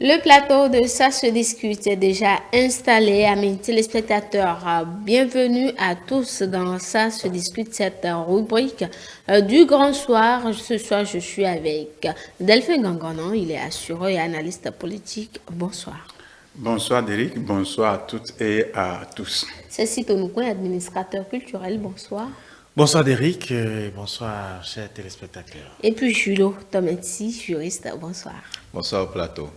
Le plateau de Ça se discute est déjà installé. Amis téléspectateurs, bienvenue à tous dans Ça se discute, cette rubrique du grand soir. Ce soir, je suis avec Delphine Gangonon. Il est assureur et analyste politique. Bonsoir. Bonsoir Derek, bonsoir à toutes et à tous. Cécile Tonoukoun, administrateur culturel. Bonsoir. Bonsoir Derek, bonsoir chers téléspectateurs. Et puis Julio Tometsi, juriste. Bonsoir. Bonsoir au plateau.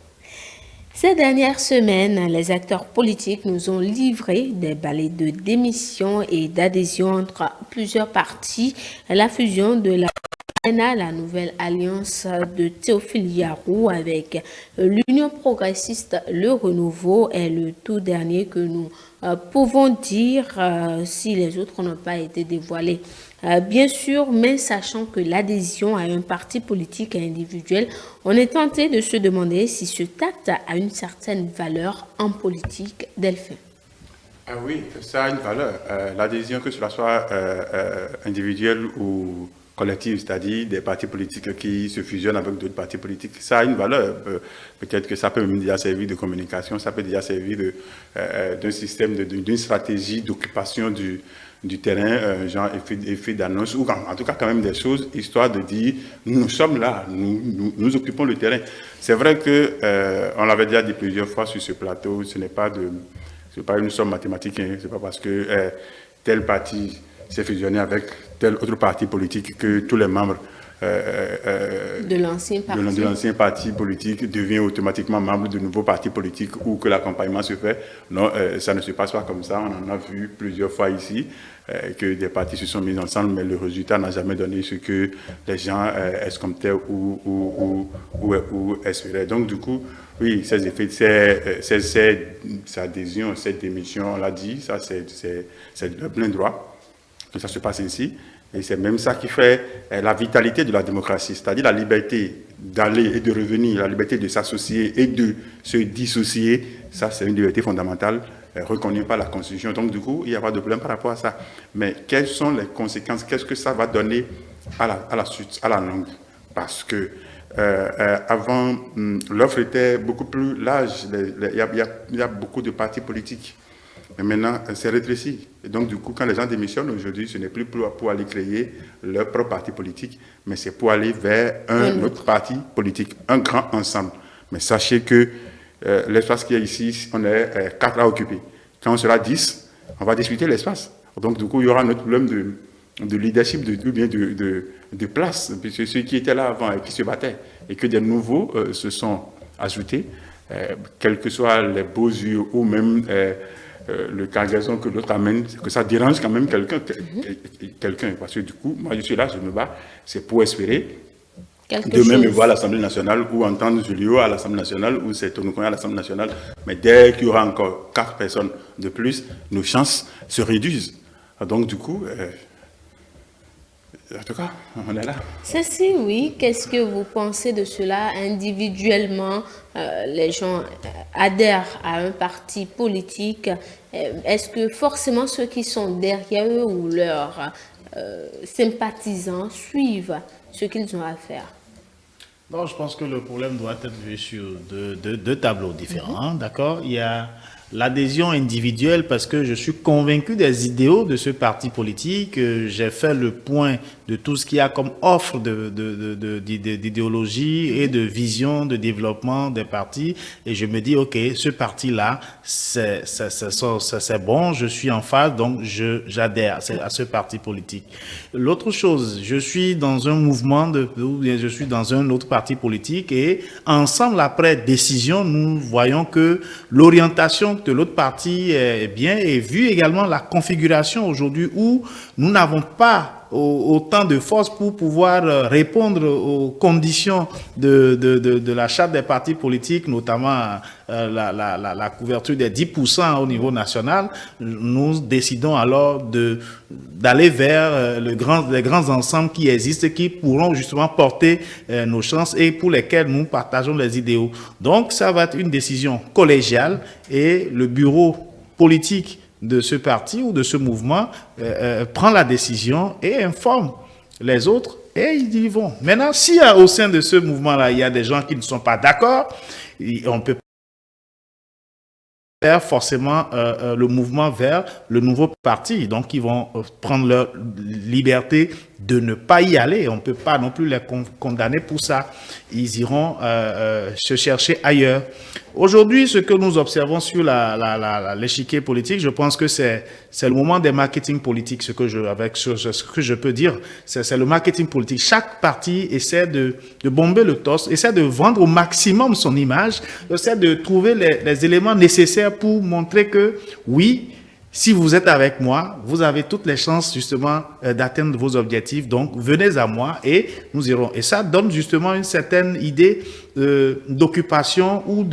Ces dernières semaines, les acteurs politiques nous ont livré des balais de démission et d'adhésion entre plusieurs partis. La fusion de la nouvelle alliance de Théophile Yarou avec l'Union progressiste Le Renouveau est le tout dernier que nous pouvons dire si les autres n'ont pas été dévoilés. Bien sûr, mais sachant que l'adhésion à un parti politique est individuel, on est tenté de se demander si ce acte a une certaine valeur en politique. Delphine. Ah oui, ça a une valeur. L'adhésion, que cela soit individuelle ou collective, c'est-à-dire des partis politiques qui se fusionnent avec d'autres partis politiques, ça a une valeur. Peut-être que ça peut même déjà servir de communication, ça peut déjà servir d'un système, d'une stratégie d'occupation du terrain, genre effet d'annonce, ou en tout cas quand même des choses, histoire de dire, nous sommes là, nous occupons le terrain. C'est vrai que on l'avait déjà dit plusieurs fois sur ce plateau, ce n'est pas une somme mathématique, hein, c'est pas parce que tel parti s'est fusionné avec tel autre parti politique que tous les membres de l'ancien parti politique deviennent automatiquement membres de nouveaux partis politiques ou que l'accompagnement se fait. Non, ça ne se passe pas comme ça. On en a vu plusieurs fois ici que des partis se sont mis ensemble, mais le résultat n'a jamais donné ce que les gens escomptaient ou espéraient. Donc, du coup, oui, ces effets, cette adhésion, cette démission, on l'a dit, ça c'est de plein droit que ça se passe ainsi. Et c'est même ça qui fait la vitalité de la démocratie, c'est-à-dire la liberté d'aller et de revenir, la liberté de s'associer et de se dissocier. Ça, c'est une liberté fondamentale reconnue par la Constitution. Donc, du coup, il n'y a pas de problème par rapport à ça. Mais quelles sont les conséquences? Qu'est-ce que ça va donner à la suite, à la longue? Parce que avant, l'offre était beaucoup plus large. Il y a beaucoup de partis politiques. Mais maintenant, c'est rétréci. Et donc, du coup, quand les gens démissionnent aujourd'hui, ce n'est plus pour aller créer leur propre parti politique, mais c'est pour aller vers un autre parti politique, un grand ensemble. Mais sachez que l'espace qu'il y a ici, on est 4 à occuper. Quand on sera 10, on va discuter l'espace. Donc, du coup, il y aura notre problème de leadership, ou bien de place, puisque ceux qui étaient là avant et qui se battaient, et que des nouveaux se sont ajoutés, quels que soient les beaux yeux ou même le cargaison que l'autre amène, que ça dérange quand même quelqu'un, parce que du coup, moi je suis là, je me bats, c'est pour espérer demain me voir à l'Assemblée nationale ou entendre Julio à l'Assemblée nationale ou c'est Tonoukoun à l'Assemblée nationale, mais dès qu'il y aura encore 4 personnes de plus, nos chances se réduisent. Donc du coup, en tout cas, on est là. Ceci, oui. Qu'est-ce que vous pensez de cela individuellement? Les gens adhèrent à un parti politique. Est-ce que forcément ceux qui sont derrière eux ou leurs sympathisants suivent ce qu'ils ont à faire? Non, je pense que le problème doit être vu sur deux tableaux différents. D'accord? Il y a l'adhésion individuelle parce que je suis convaincu des idéaux de ce parti politique. J'ai fait le point de tout ce qu'il y a comme offre d'idéologie et de vision de développement des partis. Et je me dis, OK, ce parti-là, c'est bon, je suis en phase, donc j'adhère à ce parti politique. L'autre chose, je suis dans un mouvement, ou bien je suis dans un autre parti politique et ensemble, après décision, nous voyons que l'orientation de l'autre parti est bien et vu également la configuration aujourd'hui où nous n'avons pas autant de force pour pouvoir répondre aux conditions de la charte des partis politiques, notamment la couverture des 10% au niveau national. Nous décidons alors d'aller vers les grands ensembles qui existent, qui pourront justement porter nos chances et pour lesquels nous partageons les idéaux. Donc, ça va être une décision collégiale et le bureau politique de ce parti ou de ce mouvement prend la décision et informe les autres et ils y vont. Maintenant, si au sein de ce mouvement-là, il y a des gens qui ne sont pas d'accord, on peut faire forcément le mouvement vers le nouveau parti. Donc, ils vont prendre leur liberté de ne pas y aller. On ne peut pas non plus les condamner pour ça. Ils iront se chercher ailleurs. Aujourd'hui, ce que nous observons sur l'échiquier politique, je pense que c'est le moment des marketing politiques, ce que je peux dire. C'est le marketing politique. Chaque parti essaie de bomber le torse, essaie de vendre au maximum son image, essaie de trouver les éléments nécessaires pour montrer que, oui, si vous êtes avec moi, vous avez toutes les chances justement d'atteindre vos objectifs. Donc, venez à moi et nous irons. Et ça donne justement une certaine idée d'occupation ou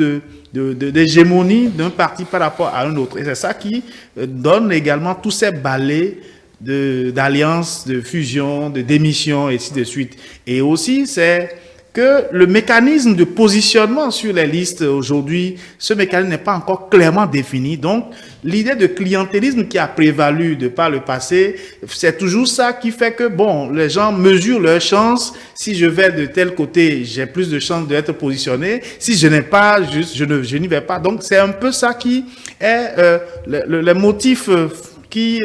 d'hégémonie d'un parti par rapport à un autre. Et c'est ça qui donne également tous ces balais d'alliances, de fusion, de démission, et ainsi de suite. Et aussi, c'est que le mécanisme de positionnement sur les listes aujourd'hui, ce mécanisme n'est pas encore clairement défini. Donc, l'idée de clientélisme qui a prévalu de par le passé, c'est toujours ça qui fait que, bon, les gens mesurent leurs chances. Si je vais de tel côté, j'ai plus de chances d'être positionné. Si je n'ai pas, je n'y vais pas. Donc, c'est un peu ça qui est le motif qui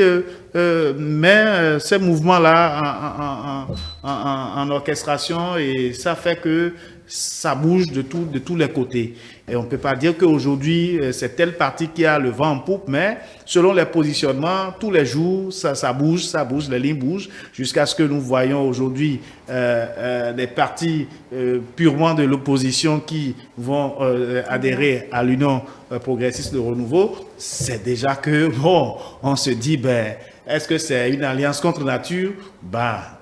met ces mouvements-là en orchestration, et ça fait que ça bouge de tous les côtés. Et on ne peut pas dire qu'aujourd'hui, c'est tel parti qui a le vent en poupe, mais selon les positionnements, tous les jours, ça bouge, les lignes bougent, jusqu'à ce que nous voyons aujourd'hui des partis purement de l'opposition qui vont adhérer à l'Union progressiste de renouveau. C'est déjà que, bon, on se dit, ben, est-ce que c'est une alliance contre nature?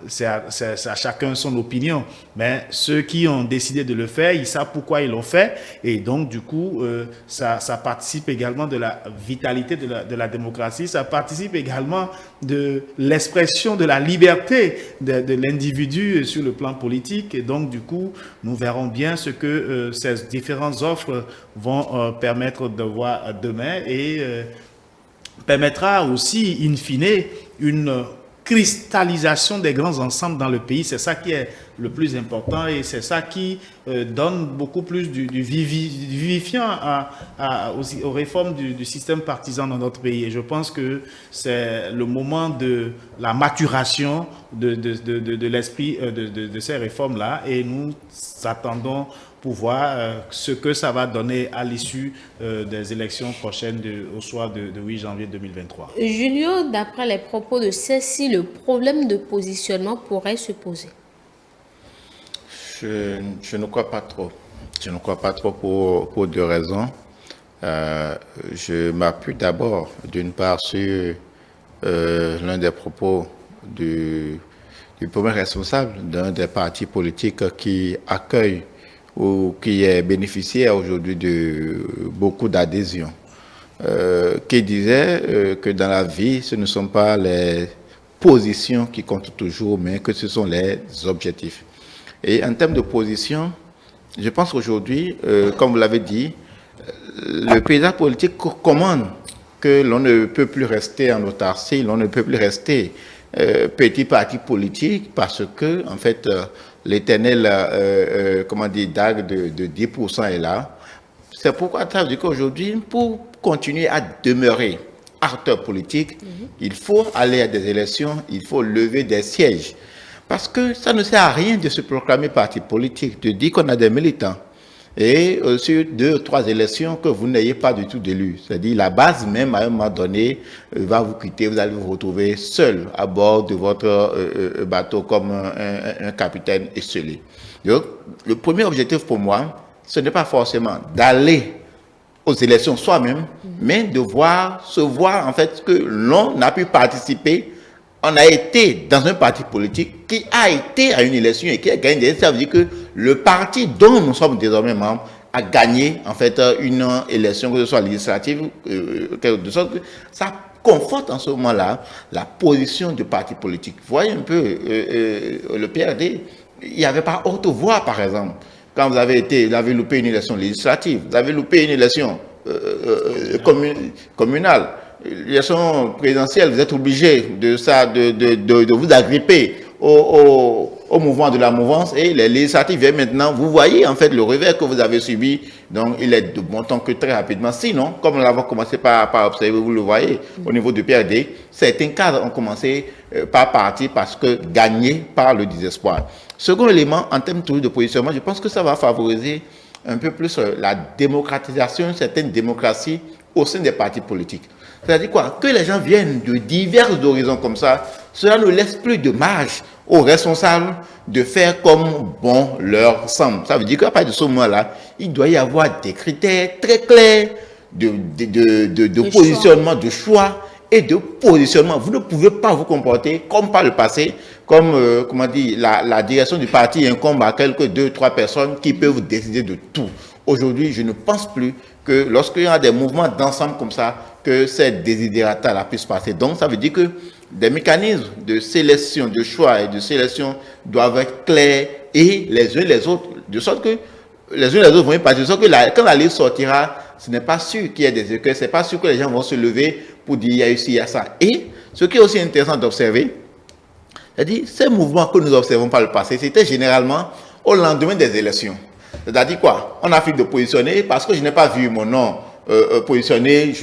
C'est à chacun son opinion. Mais ceux qui ont décidé de le faire, ils savent pourquoi ils l'ont fait. Et donc, du coup, ça participe également de la vitalité de la démocratie. Ça participe également de l'expression de la liberté de l'individu sur le plan politique. Et donc, du coup, nous verrons bien ce que ces différentes offres vont permettre de voir demain, et permettra aussi, in fine, une cristallisation des grands ensembles dans le pays. C'est ça qui est le plus important, et c'est ça qui donne beaucoup plus du vivifiant aux réformes du système partisan dans notre pays. Et je pense que c'est le moment de la maturation de l'esprit de ces réformes-là, et nous attendons pour voir ce que ça va donner à l'issue des élections prochaines au soir de 8 janvier 2023. Julio, d'après les propos de celle-ci, le problème de positionnement pourrait se poser? Je ne crois pas trop. Je ne crois pas trop pour deux raisons. Je m'appuie d'abord, d'une part, sur l'un des propos du premier responsable d'un des partis politiques qui accueille ou qui est bénéficiaire aujourd'hui de beaucoup d'adhésions, qui disait que dans la vie, ce ne sont pas les positions qui comptent toujours, mais que ce sont les objectifs. Et en termes de position, je pense qu'aujourd'hui, comme vous l'avez dit, le paysage politique commande que l'on ne peut plus rester en autarcie, l'on ne peut plus rester petit parti politique, parce que, en fait, l'éternel, dague de 10% est là. C'est pourquoi ça veut dire qu'aujourd'hui, pour continuer à demeurer acteur politique, il faut aller à des élections, il faut lever des sièges. Parce que ça ne sert à rien de se proclamer parti politique, de dire qu'on a des militants. Et sur 2 ou 3 élections, que vous n'ayez pas du tout d'élus. C'est-à-dire la base même, à un moment donné, va vous quitter, vous allez vous retrouver seul à bord de votre bateau comme un capitaine esselé. Donc, le premier objectif pour moi, ce n'est pas forcément d'aller aux élections soi-même, mais de se voir en fait que l'on a pu participer. On a été dans un parti politique qui a été à une élection et qui a gagné. Ça veut dire que le parti dont nous sommes désormais membres a gagné en fait une élection, que ce soit législative, de sorte que ça conforte en ce moment-là la position du parti politique. Vous voyez un peu le PRD, il n'y avait pas haute voix par exemple. Quand vous avez loupé une élection législative, vous avez loupé une élection communale. L'élection présidentielle, vous êtes obligé de vous agripper aux au mouvement de la mouvance et les législatives viennent maintenant. Vous voyez en fait le revers que vous avez subi. Donc il est de bon temps que très rapidement. Sinon, comme nous l'avons commencé par observer, vous le voyez, au niveau du PRD, certains cadres ont commencé par partir parce que gagnés par le désespoir. Second élément, en termes de positionnement, je pense que ça va favoriser un peu plus la démocratisation, une certaine démocratie au sein des partis politiques. C'est-à-dire quoi? Que les gens viennent de divers horizons comme ça, cela ne laisse plus de marge aux responsables de faire comme bon leur semble. Ça veut dire qu'à partir de ce moment-là, il doit y avoir des critères très clairs de positionnement, de choix et de positionnement. Vous ne pouvez pas vous comporter comme par le passé, comme comment dire, la direction du parti incombe à quelques 2-3 personnes qui peuvent décider de tout. Aujourd'hui, je ne pense plus que lorsqu'il y a des mouvements d'ensemble comme ça, que ces désidérata-là puissent passer. Donc, ça veut dire que des mécanismes de sélection, de choix et de sélection doivent être clairs et les uns les autres, de sorte que les uns les autres vont y passer. De sorte que quand la liste sortira, ce n'est pas sûr qu'il y ait des écueils, ce n'est pas sûr que les gens vont se lever pour dire il y a ici, il y a ça. Et ce qui est aussi intéressant d'observer, c'est-à-dire ces mouvements que nous observons par le passé, c'était généralement au lendemain des élections. C'est-à-dire quoi? On a fait de positionner parce que je n'ai pas vu mon nom positionné,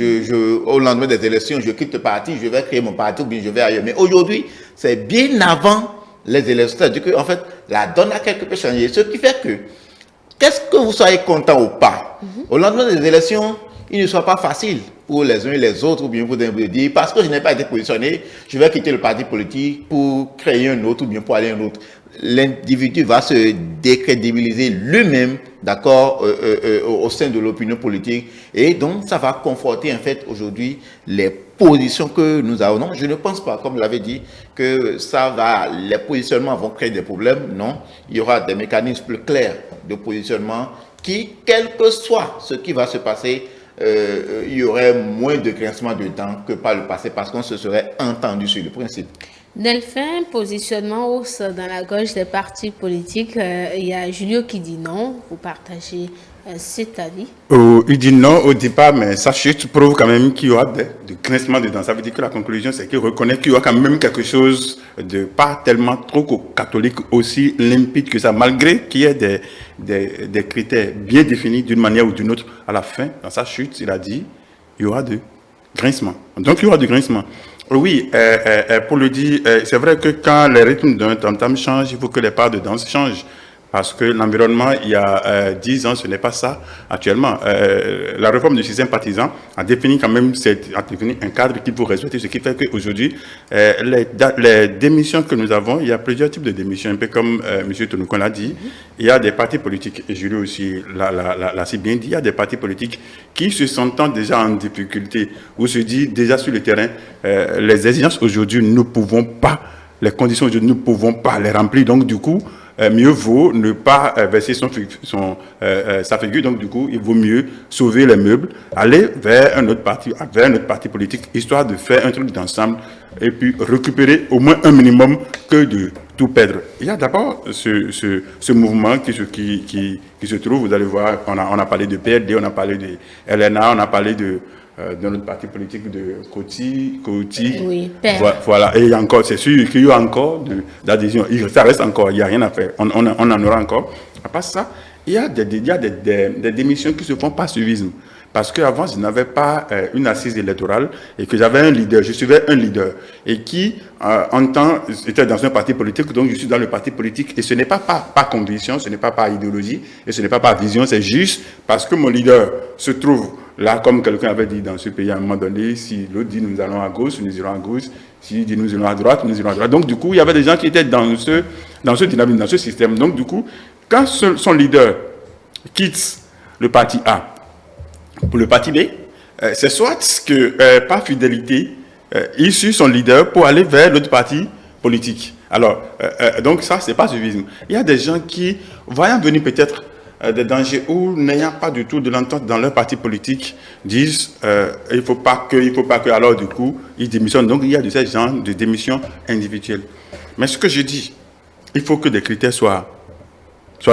au lendemain des élections, je quitte le parti, je vais créer mon parti ou bien je vais ailleurs. Mais aujourd'hui, c'est bien avant les élections. C'est-à-dire qu'en fait, la donne a quelque peu changé. Ce qui fait que, qu'est-ce que vous soyez content ou pas, au lendemain des élections, il ne soit pas facile pour les uns et les autres, ou bien pour dire, parce que je n'ai pas été positionné, je vais quitter le parti politique pour créer un autre, ou bien pour aller un autre. L'individu va se décrédibiliser lui-même, d'accord, au sein de l'opinion politique. Et donc, ça va conforter, en fait, aujourd'hui, les positions que nous avons. Non, je ne pense pas, comme vous l'avez dit, que les positionnements vont créer des problèmes. Non, il y aura des mécanismes plus clairs de positionnement qui, quel que soit ce qui va se passer, il y aurait moins de grincement de dents que par le passé parce qu'on se serait entendu sur le principe. Delphin, positionnement hausse dans la gauche des partis politiques. Il y a Julio qui dit non. Vous partagez cet avis? Il dit non au départ, mais sa chute prouve quand même qu'il y aura des grincements dedans. Ça veut dire que la conclusion, c'est qu'il reconnaît qu'il y aura quand même quelque chose de pas tellement trop catholique, aussi limpide que ça, malgré qu'il y ait des critères bien définis d'une manière ou d'une autre. À la fin, dans sa chute, il a dit il y aura de grincement. Donc il y aura du grincement. Oui, pour le dire, c'est vrai que quand les rythmes d'un tam-tam changent, il faut que les parts de danse changent. Parce que l'environnement, il y a 10 ans, ce n'est pas ça actuellement. La réforme du système partisan a défini quand même un cadre qui peut respecter, ce qui fait qu'aujourd'hui, les démissions que nous avons, il y a plusieurs types de démissions, un peu comme M. Tonoukon l'a dit. Il y a des partis politiques, et Julie aussi l'a si bien dit, il y a des partis politiques qui se sentant déjà en difficulté, ou se dit déjà sur le terrain, les exigences aujourd'hui, nous ne pouvons pas, les conditions aujourd'hui, nous ne pouvons pas les remplir. Donc du coup, mieux vaut ne pas verser sa figure. Donc, du coup, il vaut mieux sauver les meubles, aller vers un autre parti politique, histoire de faire un truc d'ensemble et puis récupérer au moins un minimum que de tout perdre. Il y a d'abord ce mouvement qui se trouve, vous allez voir, on a parlé de PRD, on a parlé de LNA, on a parlé de notre parti politique de Koti. Oui, voilà, et il y a encore, c'est sûr qu'il y a encore d'adhésion. Ça reste encore, il n'y a rien à faire. On en aura encore. À part ça, il y a des démissions qui se font par suivisme. Parce qu'avant, je n'avais pas une assise électorale et que j'avais un leader, je suivais un leader et qui, était dans un parti politique, donc je suis dans le parti politique et ce n'est pas par conviction, ce n'est pas par idéologie et ce n'est pas par vision, c'est juste parce que mon leader se trouve là, comme quelqu'un avait dit dans ce pays à un moment donné, si l'autre dit nous allons à gauche, nous irons à gauche, s'il dit nous irons à droite, nous irons à droite. Donc du coup, il y avait des gens qui étaient dans ce dynamisme, dans ce système. Donc du coup, quand son leader quitte le parti A, pour le parti B, c'est soit que par fidélité, il suit son leader pour aller vers l'autre parti politique. Alors, donc ça, c'est pas suffisant. Il y a des gens qui, voyant venir peut-être des dangers ou n'ayant pas du tout de l'entente dans leur parti politique, disent il faut pas que, alors du coup, ils démissionnent. Donc il y a de ces gens de démission individuelle. Mais ce que je dis, il faut que des critères soient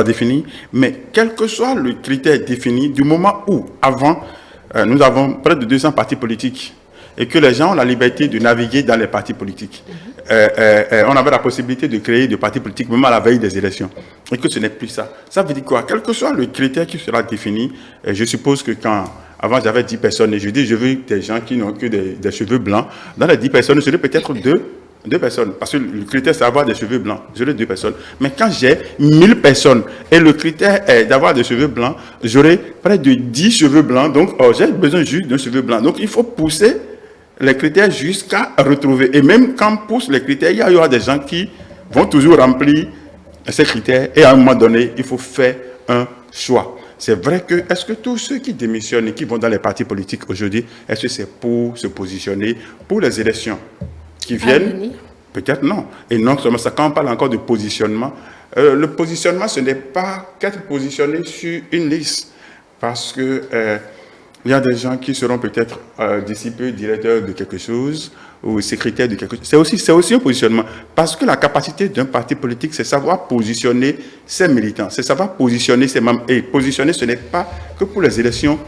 définis, mais quel que soit le critère défini, du moment où, avant, nous avons près de 200 partis politiques et que les gens ont la liberté de naviguer dans les partis politiques. on avait la possibilité de créer des partis politiques même à la veille des élections. Et que ce n'est plus ça. Ça veut dire quoi? Quel que soit le critère qui sera défini, je suppose que avant j'avais 10 personnes et je dis je veux des gens qui n'ont que des cheveux blancs. Dans les 10 personnes, je peut-être deux personnes. Parce que le critère c'est avoir des cheveux blancs. J'aurai 2 personnes. Mais quand j'ai 1000 personnes et le critère est d'avoir des cheveux blancs, j'aurai près de 10 cheveux blancs. Donc j'ai besoin juste d'un cheveu blanc. Donc il faut pousser les critères jusqu'à retrouver. Et même quand on pousse les critères, il y aura des gens qui vont toujours remplir ces critères. Et à un moment donné, il faut faire un choix. C'est vrai que, est-ce que tous ceux qui démissionnent et qui vont dans les partis politiques aujourd'hui, est-ce que c'est pour se positionner pour les élections qui viennent? Peut-être non. Et non seulement ça, quand on parle encore de positionnement, le positionnement, ce n'est pas qu'être positionné sur une liste. Parce que il y a des gens qui seront peut-être d'ici peu directeurs de quelque chose ou secrétaires de quelque chose. C'est aussi un positionnement. Parce que la capacité d'un parti politique, c'est savoir positionner ses militants, c'est savoir positionner ses membres. Et positionner, ce n'est pas que pour les élections.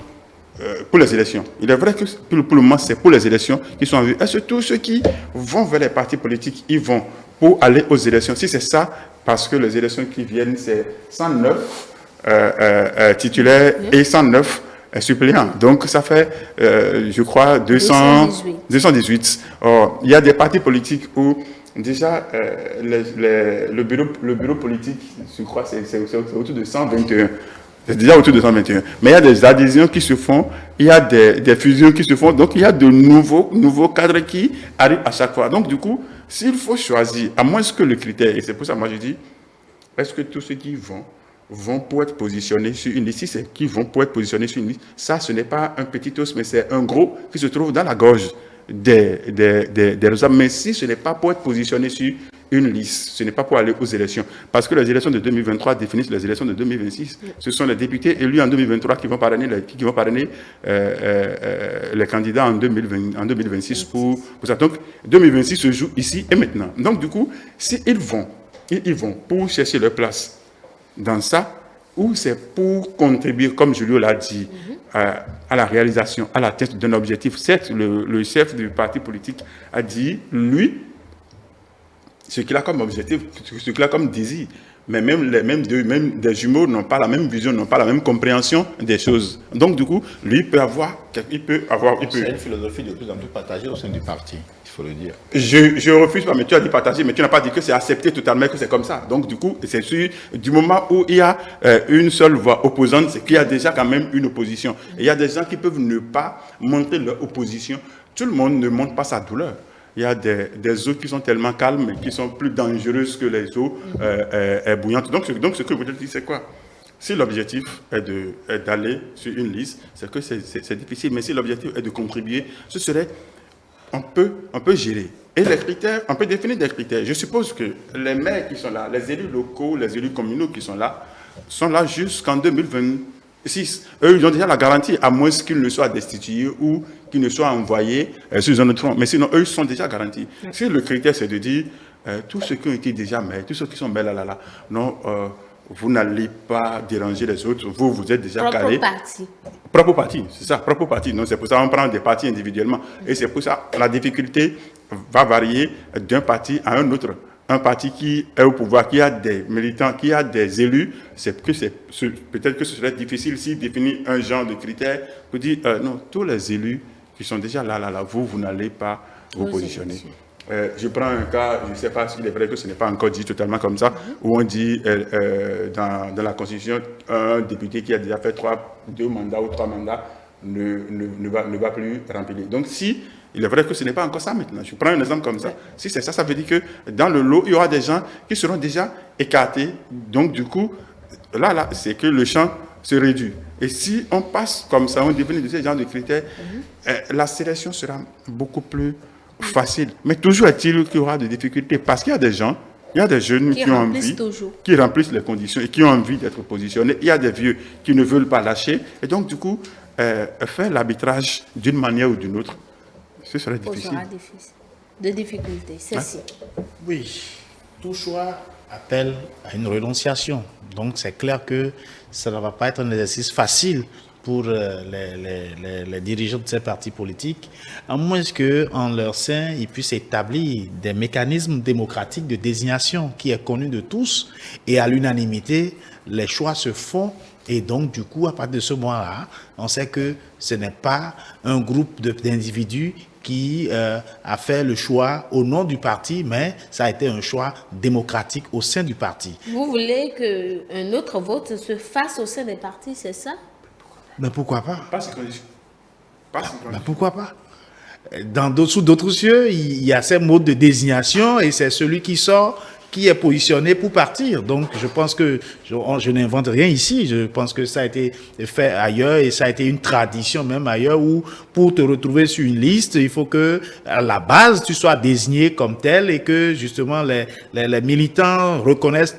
Il est vrai que pour le moment, c'est pour les élections qui sont en vue. Est-ce que tous ceux qui vont vers les partis politiques, ils vont pour aller aux élections? Si c'est ça, parce que les élections qui viennent, c'est 109 titulaires et 109 suppléants. Donc, ça fait, je crois, 218. Or, il y a des partis politiques où, déjà, le bureau politique, je crois, c'est autour de 121. C'est déjà autour de 121. Mais il y a des adhésions qui se font, il y a des fusions qui se font, donc il y a de nouveaux cadres qui arrivent à chaque fois. Donc, du coup, s'il faut choisir, à moins que le critère, et c'est pour ça que moi je dis, est-ce que tous ceux qui vont pour être positionnés sur une liste, si c'est qui vont pour être positionnés sur une liste, ça, ce n'est pas un petit os, mais c'est un gros qui se trouve dans la gorge des hommes. Mais si ce n'est pas pour être positionné sur une liste, ce n'est pas pour aller aux élections. Parce que les élections de 2023 définissent les élections de 2026. Ce sont les députés élus en 2023 qui vont parrainer les candidats en 2026 pour ça. Donc, 2026 se joue ici et maintenant. Donc, du coup, s'ils vont pour chercher leur place dans ça, ou c'est pour contribuer, comme Julio l'a dit, à la réalisation, à l'atteinte d'un objectif. Certes, le chef du parti politique a dit, lui, ce qu'il a comme objectif, ce qu'il a comme désir. Mais même des jumeaux n'ont pas la même vision, n'ont pas la même compréhension des choses. Donc, du coup, lui peut avoir... C'est une philosophie de plus en plus partagée au sein du parti, il faut le dire. Je refuse pas, mais tu as dit partager, mais tu n'as pas dit que c'est accepté totalement, que c'est comme ça. Donc, du coup, c'est sûr, du moment où il y a une seule voix opposante, c'est qu'il y a déjà quand même une opposition. Et il y a des gens qui peuvent ne pas montrer leur opposition. Tout le monde ne montre pas sa douleur. Il y a des eaux qui sont tellement calmes et qui sont plus dangereuses que les eaux bouillantes. Donc, ce que vous dites, c'est quoi? Si l'objectif est d'aller sur une liste, c'est que c'est difficile. Mais si l'objectif est de contribuer, ce serait... On peut gérer. Et les critères, on peut définir des critères. Je suppose que les maires qui sont là, les élus locaux, les élus communaux qui sont là jusqu'en 2026. Eux, ils ont déjà la garantie, à moins qu'ils ne soient destitués ou qu'ils ne soient envoyés sur un autre front. Mais sinon, eux, ils sont déjà garantis. Si le critère, c'est de dire, tous ceux qui ont été déjà maires, tous ceux qui sont maires là, non, vous n'allez pas déranger les autres, vous êtes déjà calés. Propre parti, c'est ça, propre parti. Donc, c'est pour ça qu'on prend des partis individuellement. Et c'est pour ça que la difficulté va varier d'un parti à un autre. Un parti qui est au pouvoir, qui a des militants, qui a des élus, peut-être que ce serait difficile s'il définit un genre de critères pour dire non, tous les élus qui sont déjà là, vous n'allez pas vous positionner. Je prends un cas, je ne sais pas s'il est vrai que ce n'est pas encore dit totalement comme ça, où on dit dans la Constitution, un député qui a déjà fait 2 mandats ou 3 mandats ne va plus remplir. Donc si il est vrai que ce n'est pas encore ça maintenant. Je prends un exemple comme ça. Si c'est ça, ça veut dire que dans le lot, il y aura des gens qui seront déjà écartés. Donc du coup, là, c'est que le champ se réduit. Et si on passe comme ça, on définit de ces genres de critères, la sélection sera beaucoup plus facile. Mais toujours est-il qu'il y aura des difficultés parce qu'il y a des gens, il y a des jeunes qui ont envie, qui remplissent les conditions et qui ont envie d'être positionnés. Il y a des vieux qui ne veulent pas lâcher. Et donc, du coup, faire l'arbitrage d'une manière ou d'une autre, ce serait difficile. De difficultés, c'est Oui, tout choix appelle à une renonciation. Donc, c'est clair que ça ne va pas être un exercice facile pour les dirigeants de ces partis politiques, à moins qu'en leur sein, ils puissent établir des mécanismes démocratiques de désignation qui est connu de tous, et à l'unanimité, les choix se font. Et donc, du coup, à partir de ce moment-là, on sait que ce n'est pas un groupe d'individus qui a fait le choix au nom du parti, mais ça a été un choix démocratique au sein du parti. Vous voulez qu'un autre vote se fasse au sein des partis, c'est ça? Mais pourquoi pas? Pas ces conditions. Pas ces conditions. Mais pourquoi pas? Sous d'autres cieux, il y a ces modes de désignation et c'est celui qui sort qui est positionné pour partir. Donc, je pense que je n'invente rien ici. Je pense que ça a été fait ailleurs et ça a été une tradition même ailleurs où pour te retrouver sur une liste, il faut que à la base, tu sois désigné comme tel et que justement les militants reconnaissent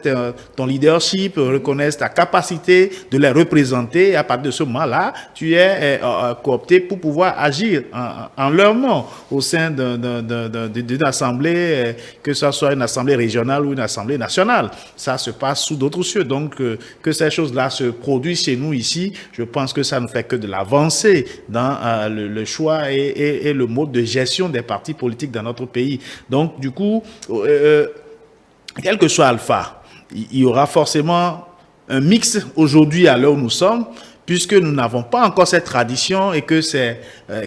ton leadership, reconnaissent ta capacité de les représenter. Et à partir de ce moment-là, tu es coopté pour pouvoir agir en leur nom au sein d'une assemblée, que ce soit une assemblée régionale ou une assemblée nationale. Ça se passe sous d'autres cieux. Donc, que ces choses-là se produisent chez nous ici, je pense que ça ne fait que de l'avancée dans le choix et le mode de gestion des partis politiques dans notre pays. Donc, du coup, quel que soit Alpha, il y aura forcément un mix aujourd'hui à l'heure où nous sommes, puisque nous n'avons pas encore cette tradition et que c'est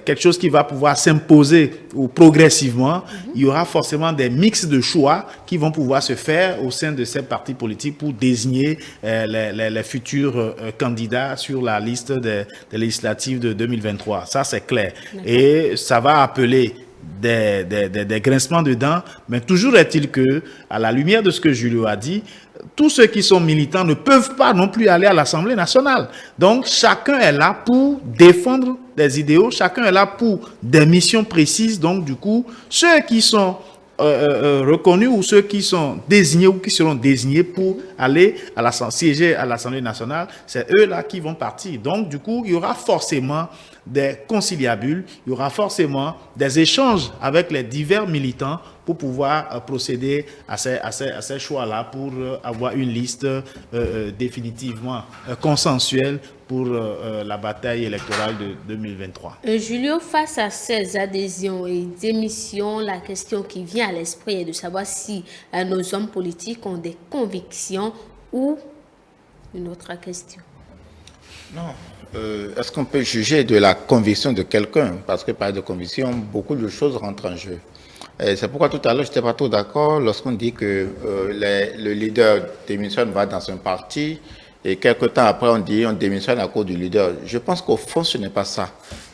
quelque chose qui va pouvoir s'imposer progressivement, il y aura forcément des mix de choix qui vont pouvoir se faire au sein de ces partis politiques pour désigner les futurs candidats sur la liste des législatives de 2023. Ça, c'est clair. Et ça va appeler des grincements de dents, mais toujours est-il que, à la lumière de ce que Julio a dit, tous ceux qui sont militants ne peuvent pas non plus aller à l'Assemblée nationale. Donc, chacun est là pour défendre des idéaux, chacun est là pour des missions précises. Donc, du coup, ceux qui sont reconnus ou ceux qui sont désignés ou qui seront désignés pour aller siéger à l'Assemblée nationale, c'est eux-là qui vont partir. Donc, du coup, il y aura forcément des conciliabules, il y aura forcément des échanges avec les divers militants pour pouvoir procéder à ces choix-là pour avoir une liste définitivement consensuelle pour la bataille électorale de 2023. Julio, face à ces adhésions et démissions, la question qui vient à l'esprit est de savoir si nos hommes politiques ont des convictions ou une autre question. Non. Est-ce qu'on peut juger de la conviction de quelqu'un? Parce que par de conviction, beaucoup de choses rentrent en jeu. C'est pourquoi tout à l'heure, je n'étais pas trop d'accord lorsqu'on dit que le leader démissionne, va dans un parti, et quelque temps après, on dit on démissionne à cause du leader. Je pense qu'au fond, ce n'est pas ça.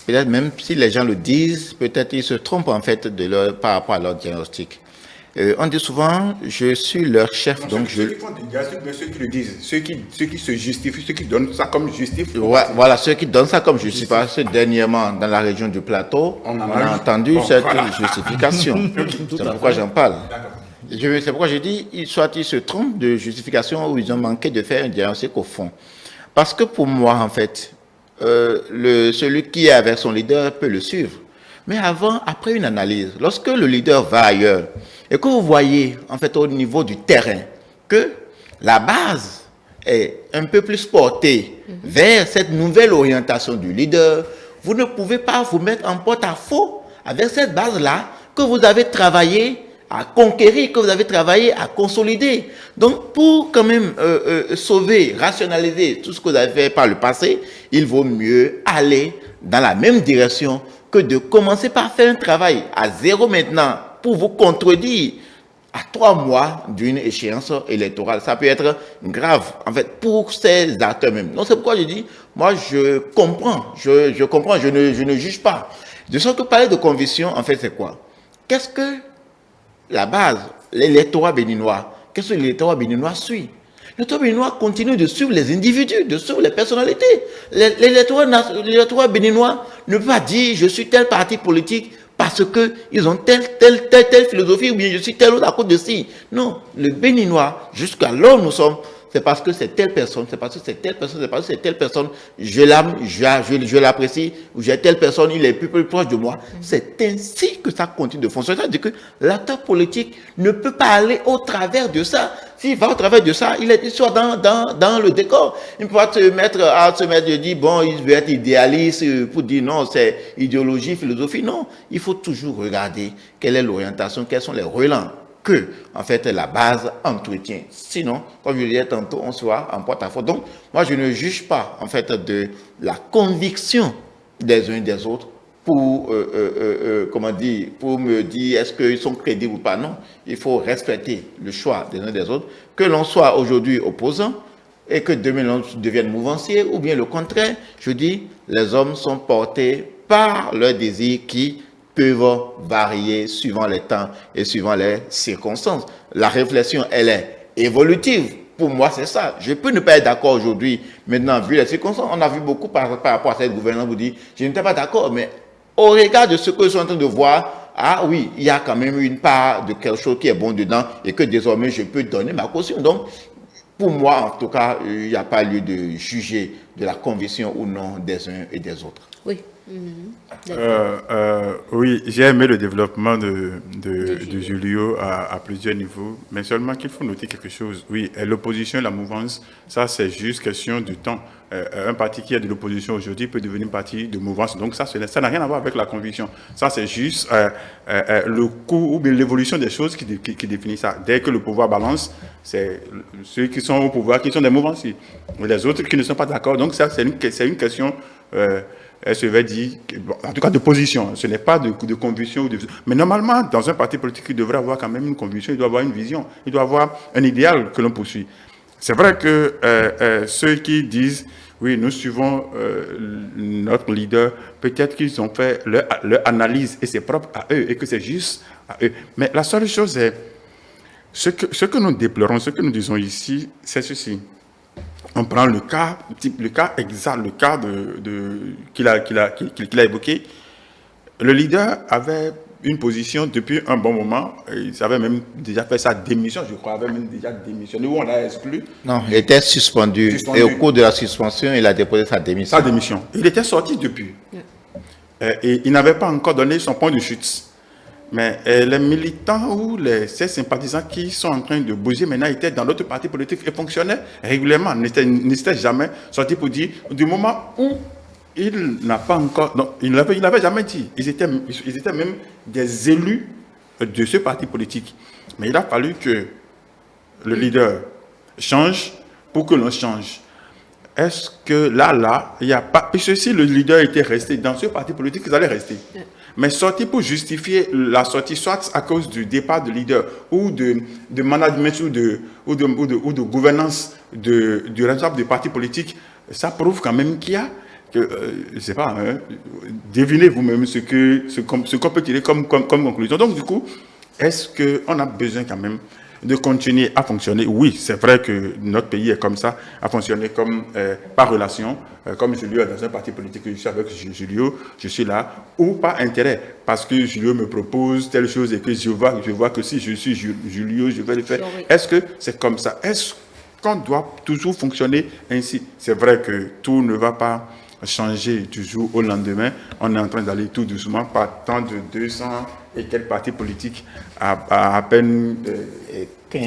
Peut-être même si les gens le disent, peut-être ils se trompent en fait par rapport à leur diagnostic. On dit souvent, je suis leur chef, non, donc ceux qui font des diagnostics, mais ceux qui le disent, ceux qui se justifient, ceux qui donnent ça comme justif. Ouais, voilà, ceux qui donnent ça comme justification. Dernièrement, dans la région du plateau, on a entendu cette justification. C'est pourquoi j'en parle. C'est pourquoi je dis, soit ils se trompent de justification ou ils ont manqué de faire un diagnostic au fond. Parce que pour moi, en fait, celui qui est avec son leader peut le suivre. Mais après une analyse, lorsque le leader va ailleurs et que vous voyez, en fait, au niveau du terrain, que la base est un peu plus portée vers cette nouvelle orientation du leader, vous ne pouvez pas vous mettre en porte-à-faux avec cette base-là que vous avez travaillé à conquérir, que vous avez travaillé à consolider. Donc, pour quand même sauver, rationaliser tout ce que vous avez fait par le passé, il vaut mieux aller dans la même direction que de commencer par faire un travail à zéro maintenant pour vous contredire à 3 mois d'une échéance électorale. Ça peut être grave, en fait, pour ces acteurs même. Donc, c'est pourquoi je dis, moi, je comprends, je comprends, je ne juge pas. De sorte que parler de conviction, en fait, c'est quoi? Qu'est-ce que la base, l'électorat béninois, qu'est-ce que l'électorat béninois suit? L'électorat béninois continue de suivre les individus, de suivre les personnalités. L'électorat béninois ne peut pas dire je suis tel parti politique parce qu'ils ont telle philosophie ou bien je suis tel autre à cause de ci. Non, le béninois, jusqu'à là où nous sommes, c'est parce que c'est telle personne, c'est parce que c'est telle personne, c'est parce que c'est telle personne, je l'apprécie, ou j'ai telle personne, il est plus proche de moi. C'est ainsi que ça continue de fonctionner. C'est-à-dire que l'acteur politique ne peut pas aller au travers de ça. S'il va au travers de ça, il soit dans le décor. Il ne peut pas se mettre et dire, bon, il veut être idéaliste pour dire non, c'est idéologie, philosophie. Non, il faut toujours regarder quelle est l'orientation, quels sont les relents que, en fait, la base entretient. Sinon, comme je le disais tantôt, on sera en porte-à-faux. Donc, moi, je ne juge pas, en fait, de la conviction des uns et des autres pour, pour me dire est-ce qu'ils sont crédibles ou pas. Non, il faut respecter le choix des uns et des autres. Que l'on soit aujourd'hui opposant et que demain l'on devienne mouvancier, ou bien le contraire, je dis, les hommes sont portés par leurs désirs qui peuvent varier suivant les temps et suivant les circonstances. La réflexion, elle est évolutive. Pour moi, c'est ça. Je peux ne pas être d'accord aujourd'hui. Maintenant, vu les circonstances, on a vu beaucoup par rapport à cette gouvernance, vous dit, je n'étais pas d'accord, mais au regard de ce que je suis en train de voir, ah oui, il y a quand même une part de quelque chose qui est bon dedans et que désormais je peux donner ma caution. Donc, pour moi, en tout cas, il n'y a pas lieu de juger de la conviction ou non des uns et des autres. Oui. Oui, j'ai aimé le développement de Julio à plusieurs niveaux, mais seulement qu'il faut noter quelque chose. Oui, l'opposition, la mouvance, ça c'est juste question de temps. Un parti qui est de l'opposition aujourd'hui peut devenir parti de mouvance, donc ça n'a rien à voir avec la conviction. Ça c'est juste le cours ou bien l'évolution des choses qui définit ça. Dès que le pouvoir balance, c'est ceux qui sont au pouvoir qui sont des mouvanciers. Les autres qui ne sont pas d'accord, donc ça c'est une question... elle se va dire, en tout cas de position, ce n'est pas de conviction. Mais normalement, dans un parti politique, il devrait avoir quand même une conviction, il doit avoir une vision, il doit avoir un idéal que l'on poursuit. C'est vrai que ceux qui disent, oui, nous suivons notre leader, peut-être qu'ils ont fait leur analyse et c'est propre à eux et que c'est juste à eux. Mais la seule chose est, ce que nous déplorons, ce que nous disons ici, c'est ceci. On prend le cas exact, le cas qu'il a évoqué. Le leader avait une position depuis un bon moment. Il avait même déjà fait sa démission, je crois, avait même déjà démissionné, où on l'a exclu. Non, il était suspendu. Et au cours de la suspension, il a déposé sa démission. Sa démission. Il était sorti depuis. Et il n'avait pas encore donné son point de chute. Mais les militants ou ces sympathisants qui sont en train de bouger maintenant étaient dans d'autres partis politiques et fonctionnaient régulièrement, n'étaient jamais sortis pour dire, du moment où il n'a pas encore, non, il n'avait jamais dit, ils étaient même des élus de ce parti politique. Mais il a fallu que le leader change pour que l'on change. Est-ce que là, il n'y a pas... Puisque si le leader était resté dans ce parti politique, ils allaient rester. Mais sortir pour justifier la sortie, soit à cause du départ de leader, ou de management, ou de gouvernance du responsable du parti politique, ça prouve quand même qu'il y a... je ne sais pas, hein, devinez vous-même ce qu'on peut tirer comme conclusion. Donc du coup, est-ce qu'on a besoin quand même de continuer à fonctionner? Oui, c'est vrai que notre pays est comme ça, à fonctionner comme par relation, comme Julio est dans un parti politique, je suis avec Julio, je suis là, ou par intérêt, parce que Julio me propose telle chose et que je vois que si je suis Julio, je vais le faire. Est-ce que c'est comme ça? Est-ce qu'on doit toujours fonctionner ainsi? C'est vrai que tout ne va pas changer du jour au lendemain. On est en train d'aller tout doucement, partant de 200 et quelques partis politiques à peine 15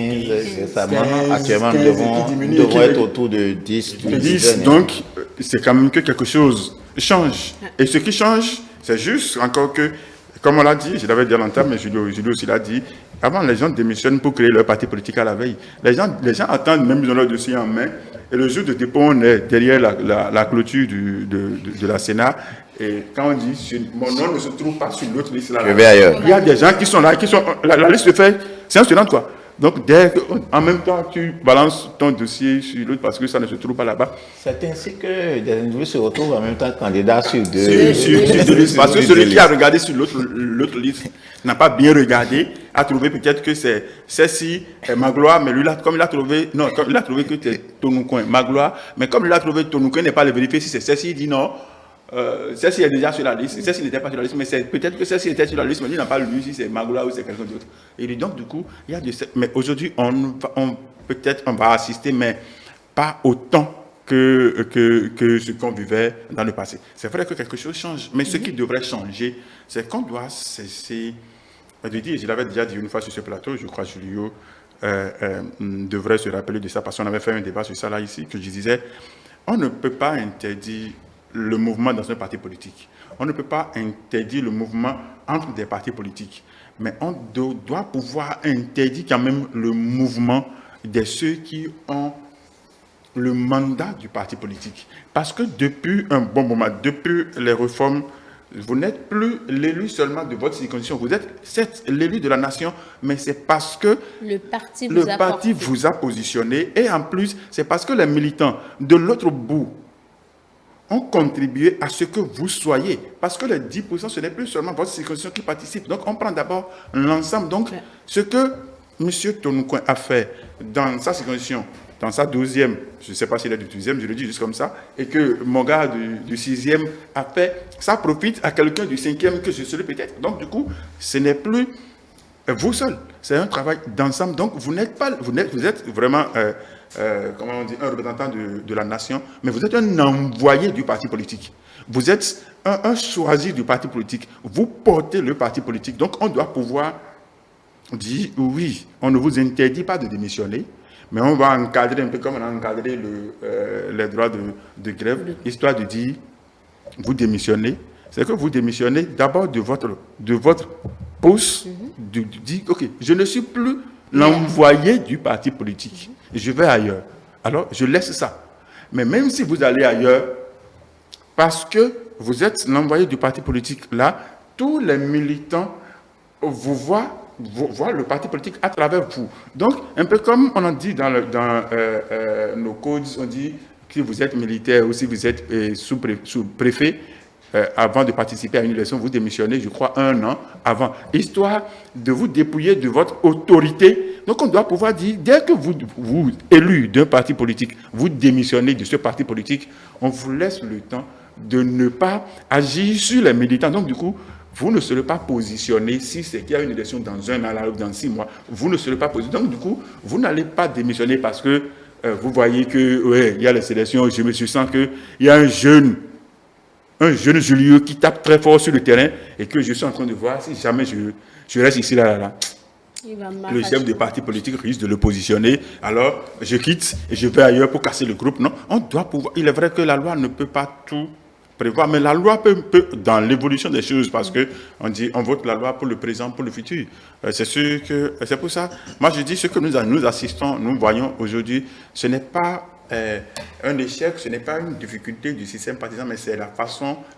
récemment. Actuellement, nous devons être autour de 10. Donc, c'est quand même que quelque chose change. Et ce qui change, c'est juste encore que, comme on l'a dit, je l'avais dit à l'entame, mais Julio aussi l'a dit, avant, les gens démissionnent pour créer leur parti politique à la veille. Les gens attendent même, ils ont leur dossier en main. Et le jour de dépôt, on est derrière la clôture de la Sénat. Et quand on dit, mon nom ne se trouve pas sur l'autre liste là. Je vais ailleurs. Il y a des gens qui sont là, la liste se fait, c'est insolent quoi. Donc, en même temps, tu balances ton dossier sur l'autre parce que ça ne se trouve pas là-bas. C'est ainsi que des individus se retrouvent en même temps candidats sur deux listes. Parce que celui qui a regardé sur l'autre liste n'a pas bien regardé, a trouvé peut-être que c'est celle-ci, Magloire, mais lui, comme il a trouvé que c'est Tonoucoin, Magloire, mais comme il a trouvé Tonoucoin, il n'est pas allé vérifier si c'est celle-ci, il dit non. Celle-ci est déjà sur la liste, celle-ci n'était pas sur la liste, mais peut-être que celle-ci était sur la liste, mais il n'a pas lu si c'est Magloire ou c'est quelqu'un d'autre. Et donc, du coup, il y a mais aujourd'hui, peut-être on va assister, mais pas autant que ce qu'on vivait dans le passé. C'est vrai que quelque chose change, mais ce qui devrait changer, c'est qu'on doit cesser de dire, je l'avais déjà dit une fois sur ce plateau, je crois Julio devrait se rappeler de ça, parce qu'on avait fait un débat sur ça là ici, que je disais, on ne peut pas interdire le mouvement dans un parti politique. On ne peut pas interdire le mouvement entre des partis politiques. Mais on doit pouvoir interdire quand même le mouvement de ceux qui ont le mandat du parti politique. Parce que depuis un bon moment, depuis les réformes, vous n'êtes plus l'élu seulement de votre circonscription. Vous êtes certes l'élu de la nation, mais c'est parce que le parti vous a positionné. Et en plus, c'est parce que les militants de l'autre bout ont contribué à ce que vous soyez. Parce que les 10%, ce n'est plus seulement votre circonscription qui participe. Donc, on prend d'abord l'ensemble. Donc, ce que M. Tonoucoin a fait dans sa circonscription, dans sa 12e, je ne sais pas s'il est du 12e, je le dis juste comme ça, et que mon gars du 6e a fait, ça profite à quelqu'un du 5e que je serai peut-être. Donc, du coup, ce n'est plus vous seul. C'est un travail d'ensemble. Donc, vous êtes vraiment... comment on dit, un représentant de la nation, mais vous êtes un envoyé du parti politique. Vous êtes un choisi du parti politique. Vous portez le parti politique. Donc, on doit pouvoir dire, oui, on ne vous interdit pas de démissionner, mais on va encadrer un peu comme on a encadré les droits de grève, histoire de dire, vous démissionnez. C'est que vous démissionnez d'abord de votre poste, de dire, ok, je ne suis plus l'envoyé du parti politique. Je vais ailleurs. Alors, je laisse ça. Mais même si vous allez ailleurs, parce que vous êtes l'envoyé du parti politique là, tous les militants vous voient le parti politique à travers vous. Donc, un peu comme on en dit dans nos codes, on dit que vous êtes militaire ou si vous êtes sous-préfet, avant de participer à une élection, vous démissionnez, je crois, 1 an avant, histoire de vous dépouiller de votre autorité. Donc, on doit pouvoir dire, dès que vous élu d'un parti politique, vous démissionnez de ce parti politique, on vous laisse le temps de ne pas agir sur les militants. Donc, du coup, vous ne serez pas positionné, si c'est qu'il y a une élection dans 1 an ou dans 6 mois, vous ne serez pas positionné. Donc, du coup, vous n'allez pas démissionner parce que vous voyez que, ouais, il y a les sélections, je sens qu'il y a un jeune Julio qui tape très fort sur le terrain et que je suis en train de voir, si jamais je reste ici, là, le chef de parti politique risque de le positionner, alors je quitte et je vais ailleurs pour casser le groupe. Non, on doit pouvoir. Il est vrai que la loi ne peut pas tout prévoir, mais la loi peut dans l'évolution des choses, parce que on vote la loi pour le présent, pour le futur. C'est sûr que c'est pour ça. Moi, je dis ce que nous assistons, nous voyons aujourd'hui, ce n'est pas un échec, ce n'est pas une difficulté du système partisan, mais c'est la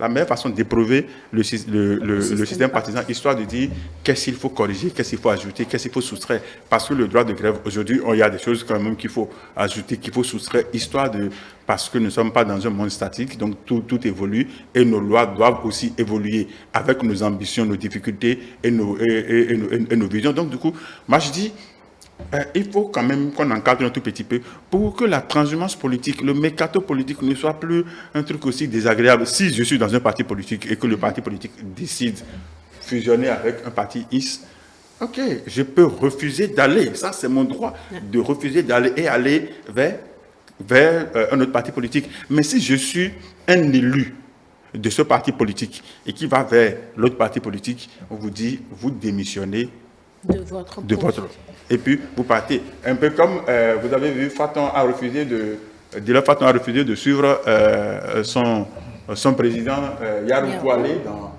meilleure façon d'éprouver le système partisan, histoire de dire qu'est-ce qu'il faut corriger, qu'est-ce qu'il faut ajouter, qu'est-ce qu'il faut soustraire. Parce que le droit de grève, aujourd'hui, il y a des choses quand même qu'il faut ajouter, qu'il faut soustraire, parce que nous ne sommes pas dans un monde statique, donc tout évolue, et nos lois doivent aussi évoluer avec nos ambitions, nos difficultés et nos visions. Donc, du coup, moi je dis, il faut quand même qu'on encadre un tout petit peu pour que la transhumance politique, le mercato politique ne soit plus un truc aussi désagréable. Si je suis dans un parti politique et que le parti politique décide de fusionner avec un parti X, ok, je peux refuser d'aller. Ça, c'est mon droit de refuser d'aller et aller vers un autre parti politique. Mais si je suis un élu de ce parti politique et qui va vers l'autre parti politique, on vous dit, vous démissionnez de votre. Et puis, vous partez. Un peu comme vous avez vu, Faton a refusé de suivre son président Yarou pour aller dans...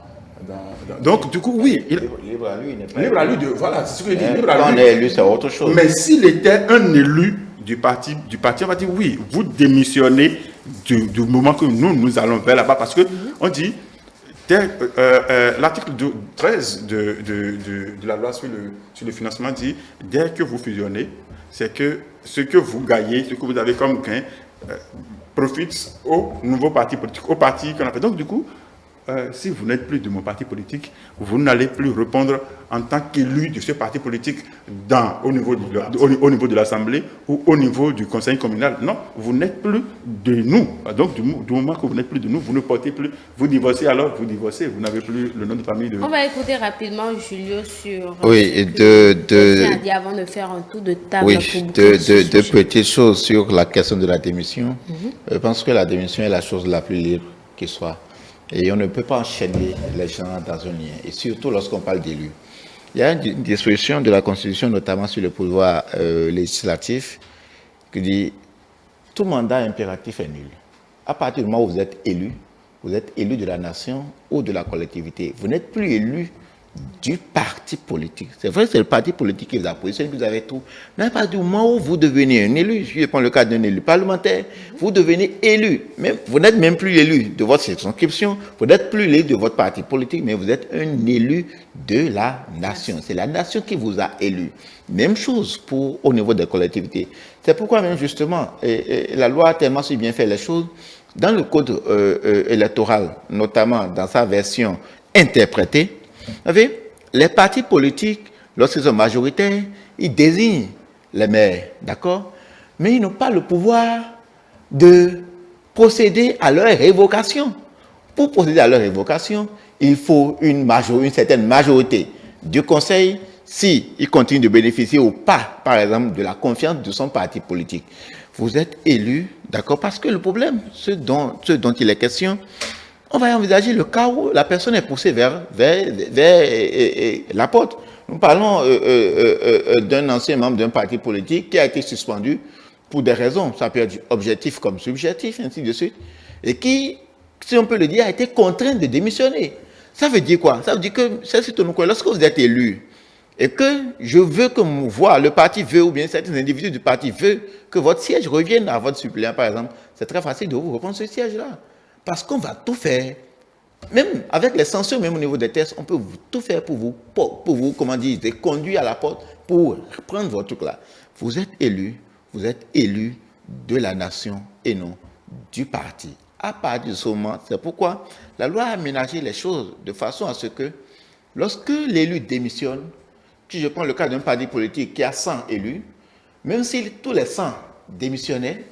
Donc, du coup, oui. Libre à lui, libre à lui de... Voilà, c'est ce que je dis. Libre à lui. Quand on est élu, c'est autre chose. Mais s'il était un élu du parti, on va dire, oui, vous démissionnez du moment que nous allons vers là-bas. Parce qu'on dit... L'article 13 de la loi sur le financement dit, dès que vous fusionnez, c'est que ce que vous gagnez, ce que vous avez comme gain, profite au nouveau parti politique, au parti qu'on a fait. Donc, du coup, si vous n'êtes plus de mon parti politique, vous n'allez plus répondre en tant qu'élu de ce parti politique au niveau de l'Assemblée ou au niveau du conseil communal. Non, vous n'êtes plus de nous. Donc, du moment que vous n'êtes plus de nous, vous ne portez plus. Vous divorcez alors, vous divorcez. Vous n'avez plus le nom de famille de... On va écouter rapidement Julio sur... Oui, avant de faire un tour de table. Oui, deux petites choses sur la question de la démission. Je pense que la démission est la chose la plus libre qui soit. Et on ne peut pas enchaîner les gens dans un lien, et surtout lorsqu'on parle d'élus. Il y a une disposition de la Constitution, notamment sur le pouvoir législatif, qui dit « Tout mandat impératif est nul. À partir du moment où vous êtes élu de la nation ou de la collectivité. Vous n'êtes plus élu du parti politique. C'est vrai que c'est le parti politique qui vous a positionné, que vous avez tout. Mais à partir du moment où vous devenez un élu, je prends le cas d'un élu parlementaire, vous devenez élu. Même, vous n'êtes même plus élu de votre circonscription, vous n'êtes plus élu de votre parti politique, mais vous êtes un élu de la nation. C'est la nation qui vous a élu. Même chose au niveau des collectivités. C'est pourquoi même justement, la loi a tellement si bien fait les choses, dans le code électoral, notamment dans sa version interprétée, vous savez, les partis politiques, lorsqu'ils sont majoritaires, ils désignent les maires, d'accord? Mais ils n'ont pas le pouvoir de procéder à leur révocation. Pour procéder à leur révocation, il faut une certaine majorité du Conseil s'il continue de bénéficier ou pas, par exemple, de la confiance de son parti politique. Vous êtes élu, d'accord? Parce que le problème, ce dont il est question, on va envisager le cas où la personne est poussée vers la porte. Nous parlons d'un ancien membre d'un parti politique qui a été suspendu pour des raisons, ça peut être objectif comme subjectif, ainsi de suite, et qui, si on peut le dire, a été contraint de démissionner. Ça veut dire quoi? Ça veut dire que, lorsque vous êtes élu, et que je veux que le parti veut, ou bien certains individus du parti veulent que votre siège revienne à votre suppléant, par exemple, c'est très facile de vous reprendre ce siège-là. Parce qu'on va tout faire, même avec les sanctions, même au niveau des tests, on peut tout faire pour vous, comment dire, conduire à la porte pour prendre votre truc là. Vous êtes élu de la nation et non du parti. À partir de ce moment, c'est pourquoi la loi a aménagé les choses de façon à ce que, lorsque l'élu démissionne, si je prends le cas d'un parti politique qui a 100 élus, même si tous les 100 démissionnaient,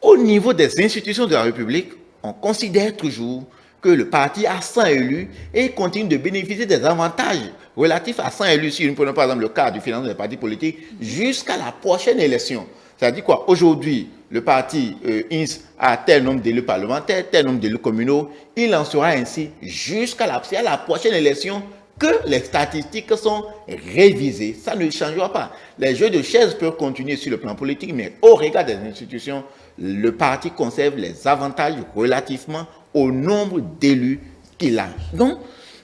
au niveau des institutions de la République, on considère toujours que le parti a 100 élus et continue de bénéficier des avantages relatifs à 100 élus. Si nous prenons par exemple le cas du financement des partis politiques, jusqu'à la prochaine élection. C'est-à-dire quoi? Aujourd'hui, le parti INS a tel nombre d'élus parlementaires, tel nombre d'élus communaux. Il en sera ainsi jusqu'à la prochaine élection que les statistiques sont révisées. Ça ne changera pas. Les jeux de chaises peuvent continuer sur le plan politique, mais au regard des institutions, le parti conserve les avantages relativement au nombre d'élus qu'il a. Donc,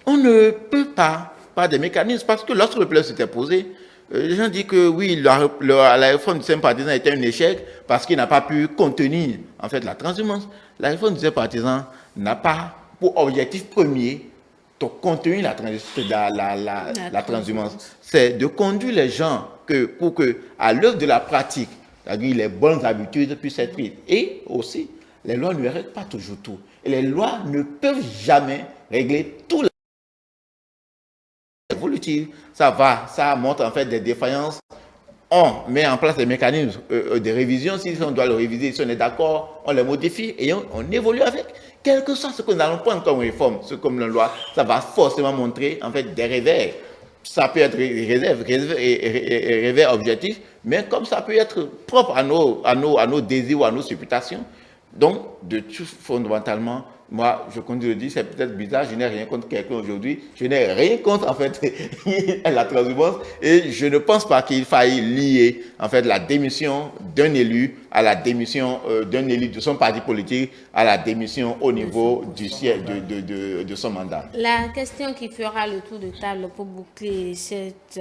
on ne peut pas, par des mécanismes, parce que lorsque le problème s'était posé, les gens disent que oui, la réforme du système partisan était un échec parce qu'il n'a pas pu contenir, en fait, la transhumance. La réforme du système partisan n'a pas pour objectif premier de contenir la transhumance. C'est de conduire les gens pour que, à l'œuvre de la pratique, c'est-à-dire les bonnes habitudes puissent être prises. Et aussi, les lois ne règlent pas toujours tout. Et les lois ne peuvent jamais régler tout évolutif. Ça montre en fait des défaillances. On met en place des mécanismes de révision. Si on doit le réviser, si on est d'accord, on les modifie et on évolue avec. Quel que soit ce que nous allons prendre comme réforme, comme la loi, ça va forcément montrer en fait des revers. Ça peut être revers objectif, mais comme ça peut être propre à nos désirs ou à nos supputations. Donc, fondamentalement, moi, je continue de dire, c'est peut-être bizarre, je n'ai rien contre quelqu'un aujourd'hui, je n'ai rien contre, en fait, la transhumance, et je ne pense pas qu'il faille lier, en fait, la démission d'un élu à la démission d'un élu de son parti politique, à la démission au niveau du siège de son mandat. La question qui fera le tour de table pour boucler cette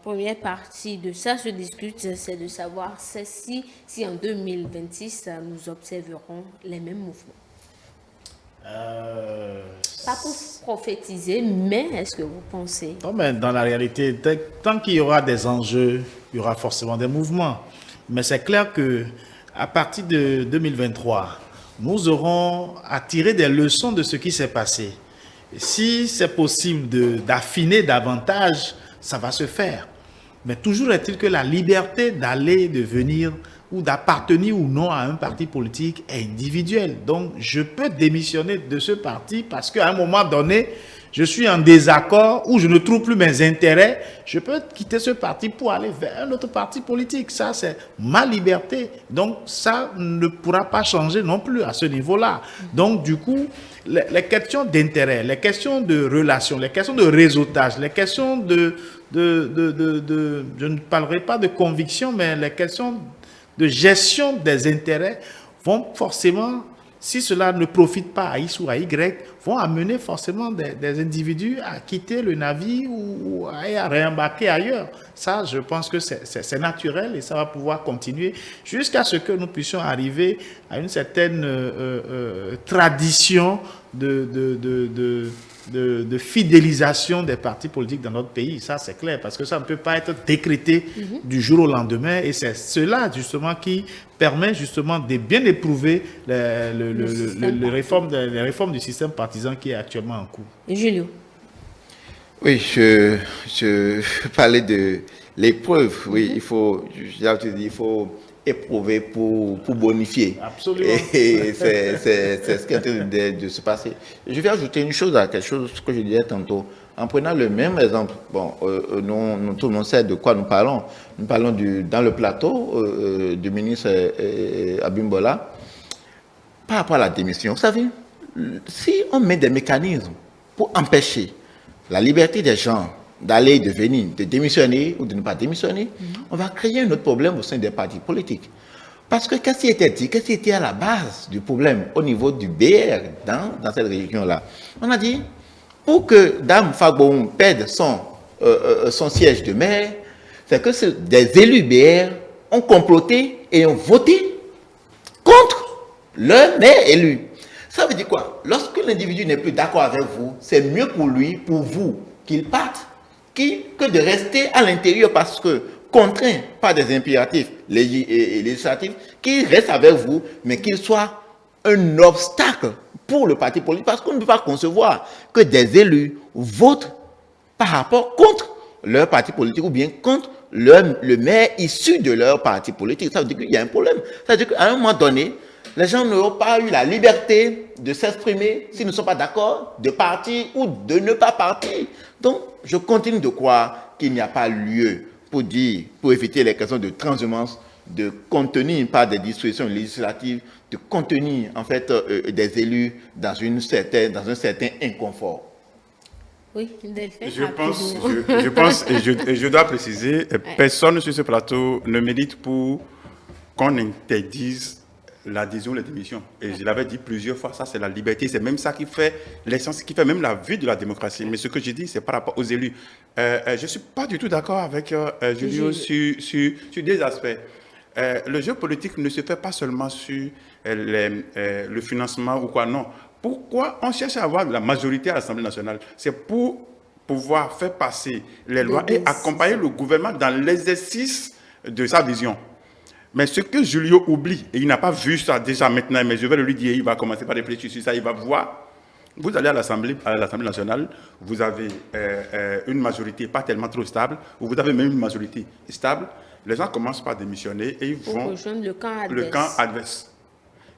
première partie de ça se discute, c'est de savoir si en 2026, nous observerons les mêmes mouvements. Pas pour prophétiser, mais est-ce que vous pensez? Non, mais dans la réalité, tant qu'il y aura des enjeux, il y aura forcément des mouvements. Mais c'est clair que à partir de 2023, nous aurons à tirer des leçons de ce qui s'est passé. Si c'est possible d'affiner davantage, ça va se faire. Mais toujours est-il que la liberté d'aller, de venir ou d'appartenir ou non à un parti politique est individuelle. Donc, je peux démissionner de ce parti parce qu'à un moment donné, je suis en désaccord ou je ne trouve plus mes intérêts, je peux quitter ce parti pour aller vers un autre parti politique. Ça, c'est ma liberté. Donc, ça ne pourra pas changer non plus à ce niveau-là. Donc, du coup, les questions d'intérêt, les questions de relations, les questions de réseautage, les questions je ne parlerai pas de conviction, mais les questions de gestion des intérêts vont forcément, si cela ne profite pas à X ou à Y, vont amener forcément des individus à quitter le navire ou à réembarquer ailleurs. Ça, je pense que c'est naturel et ça va pouvoir continuer jusqu'à ce que nous puissions arriver à une certaine tradition de fidélisation des partis politiques dans notre pays. Ça, c'est clair, parce que ça ne peut pas être décrété du jour au lendemain. Et c'est cela, justement, qui permet justement de bien éprouver les réformes du système partisan qui est actuellement en cours. Julio. Oui, je parlais de l'épreuve. Oui, il faut éprouver pour bonifier. Absolument. Et c'est ce qui est en train de se passer. Je vais ajouter une chose à quelque chose que je disais tantôt. En prenant le même exemple, bon, nous, tout le monde sait de quoi nous parlons. Nous parlons dans le plateau du ministre Abimbola par rapport à la démission. Vous savez, si on met des mécanismes pour empêcher la liberté des gens d'aller et de venir, de démissionner ou de ne pas démissionner, on va créer un autre problème au sein des partis politiques. Parce que qu'est-ce qui était dit, qu'est-ce qui était à la base du problème au niveau du BR dans cette région-là? On a dit, pour que Dame Fagboum perde son siège de maire, c'est que des élus BR ont comploté et ont voté contre leur maire élu. Ça veut dire quoi? Lorsque l'individu n'est plus d'accord avec vous, c'est mieux pour lui, pour vous, qu'il parte, que de rester à l'intérieur parce que contraint par des impératifs législatifs, qu'il reste avec vous, mais qu'il soit un obstacle pour le parti politique. Parce qu'on ne peut pas concevoir que des élus votent par rapport contre leur parti politique ou bien contre le maire issu de leur parti politique. Ça veut dire qu'il y a un problème. Ça veut dire qu'à un moment donné, les gens n'auront pas eu la liberté de s'exprimer s'ils ne sont pas d'accord, de partir ou de ne pas partir. Donc, je continue de croire qu'il n'y a pas lieu pour éviter les questions de transhumance, de contenir par des dispositions législatives, de contenir en fait des élus dans un certain inconfort. Oui, Delphine. Je pense et je dois préciser, personne sur ce plateau ne mérite pour qu'on interdise l'adhésion, la démission. Et je l'avais dit plusieurs fois, ça c'est la liberté, c'est même ça qui fait l'essence, qui fait même la vie de la démocratie. Mais ce que je dis, c'est par rapport aux élus. Je ne suis pas du tout d'accord avec Julio sur des aspects. Le jeu politique ne se fait pas seulement sur le financement ou quoi, non. Pourquoi on cherche à avoir la majorité à l'Assemblée nationale? C'est pour pouvoir faire passer les lois et accompagner le gouvernement dans l'exercice de sa vision. Mais ce que Julio oublie, et il n'a pas vu ça déjà maintenant, mais je vais le lui dire, il va commencer par réfléchir sur ça, il va voir. Vous allez à l'Assemblée nationale, vous avez une majorité pas tellement trop stable, ou vous avez même une majorité stable. Les gens commencent par démissionner et ils vont rejoindre le camp adverse.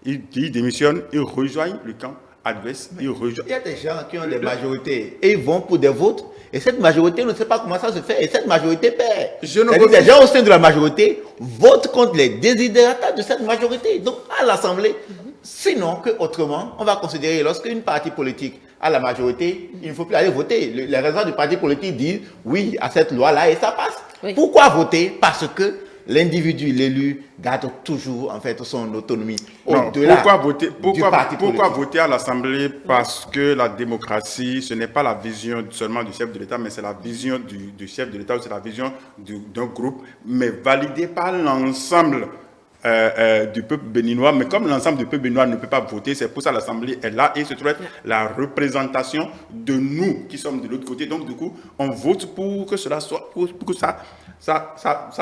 Ils démissionnent, ils rejoignent le camp adverse. Il y a des gens qui ont des majorités et ils vont pour des votes. Et cette majorité, on ne sait pas comment ça se fait. Et cette majorité perd. Les gens au sein de la majorité votent contre les desiderata de cette majorité. Donc, à l'Assemblée, sinon que autrement, on va considérer lorsqu'une parti politique a la majorité, il ne faut plus aller voter. Les raisons du parti politique disent oui à cette loi-là et ça passe. Oui. Pourquoi voter? Parce que l'individu, l'élu, garde toujours en fait son autonomie. Pourquoi voter à l'Assemblée? Parce que la démocratie, ce n'est pas la vision seulement du chef de l'État, mais c'est la vision du chef de l'État, c'est la vision d'un groupe, mais validée par l'ensemble du peuple béninois, mais comme l'ensemble du peuple béninois ne peut pas voter, c'est pour ça que l'Assemblée est là et se trouve être la représentation de nous qui sommes de l'autre côté. Donc, du coup, on vote pour que cela soit, pour que ça